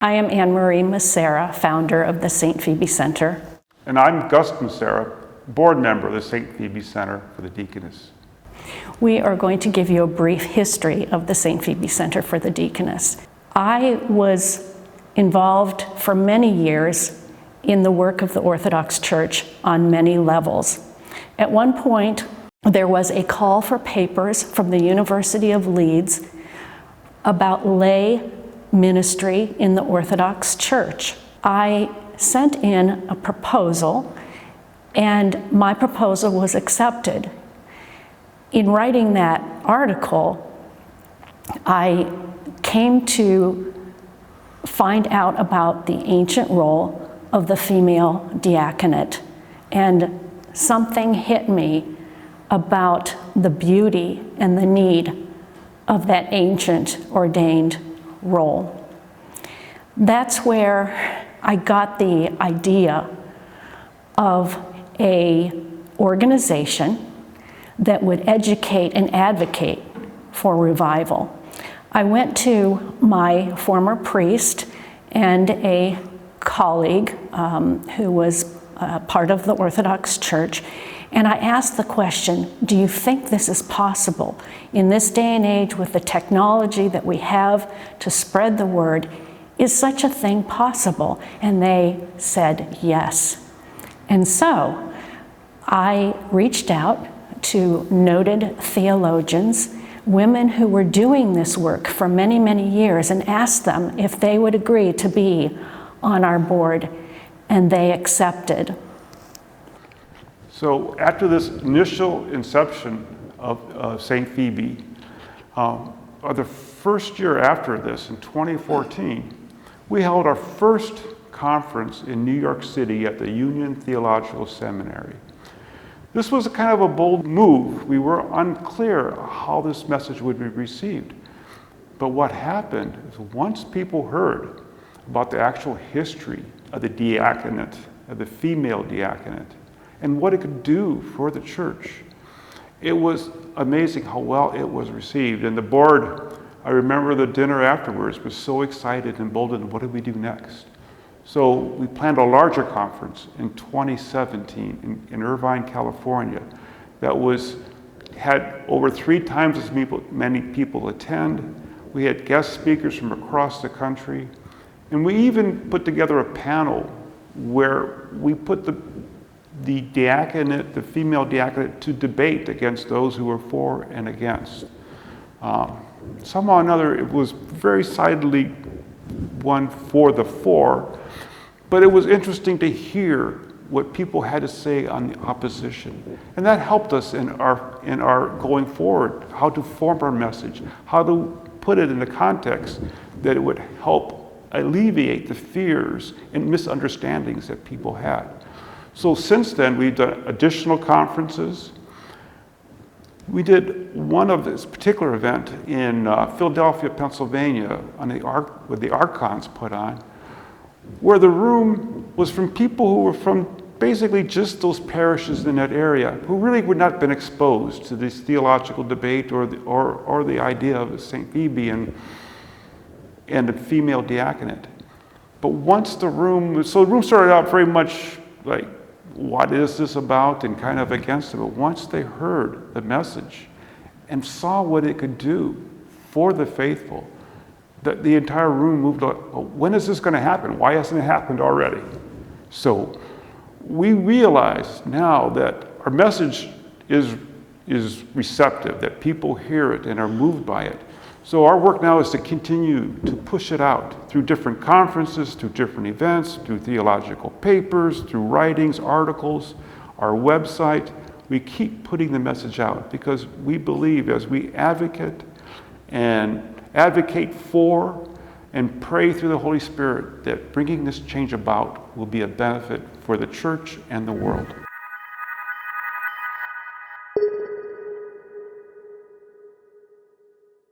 I am Ann Marie Mecera, founder of the St. Phoebe Center. And I'm Gust Mecera, board member of the St. Phoebe Center for the Deaconess. We are going to give you a brief history of the St. Phoebe Center for the Deaconess. I was involved for many years in the work of the Orthodox Church on many levels. At one point, there was a call for papers from the University of Leeds about lay ministry in the Orthodox Church. I sent in a proposal, and my proposal was accepted. In writing that article, I came to find out about the ancient role of the female diaconate, and something hit me about the beauty and the need of that ancient ordained role. That's where I got the idea of an organization that would educate and advocate for revival. I went to my former priest and a colleague who was part of the Orthodox Church, and I asked the question, do you think this is possible? In this day and age, with the technology that we have to spread the word, is such a thing possible? And they said yes. And so I reached out to noted theologians, women who were doing this work for many, many years, and asked them if they would agree to be on our board, and they accepted. So after this initial inception of St. Phoebe, the first year after this, in 2014, we held our first conference in New York City at the Union Theological Seminary. This was a kind of a bold move. We were unclear how this message would be received. But what happened is once people heard about the actual history of the diaconate, of the female diaconate, and what it could do for the church, it was amazing how well it was received. And the board, I remember the dinner afterwards, was so excited and emboldened. What did we do next? So we planned a larger conference in 2017 in Irvine, California, that had over 3 times as many people attend. We had guest speakers from across the country, and we even put together a panel where we put the diaconate, the female diaconate, to debate against those who were for and against. Somehow or another, it was very sidedly one for the four, but it was interesting to hear what people had to say on the opposition. And that helped us in our going forward, how to form our message, how to put it in the context that it would help alleviate the fears and misunderstandings that people had. So since then, we've done additional conferences. We did one of this particular event in Philadelphia, Pennsylvania, with the Archons put on, where the room was from people who were from basically just those parishes in that area, who really would not have been exposed to this theological debate or the idea of St. Phoebe and the female diaconate. But once the room started out very much like, what is this about, and kind of against it. But once they heard the message and saw what it could do for the faithful, the entire room moved on. Oh, when is this going to happen? Why hasn't it happened already? So we realize now that our message is receptive, that people hear it and are moved by it. So our work now is to continue to push it out through different conferences, through different events, through theological papers, through writings, articles, our website. We keep putting the message out because we believe as we advocate for and pray through the Holy Spirit that bringing this change about will be a benefit for the church and the world.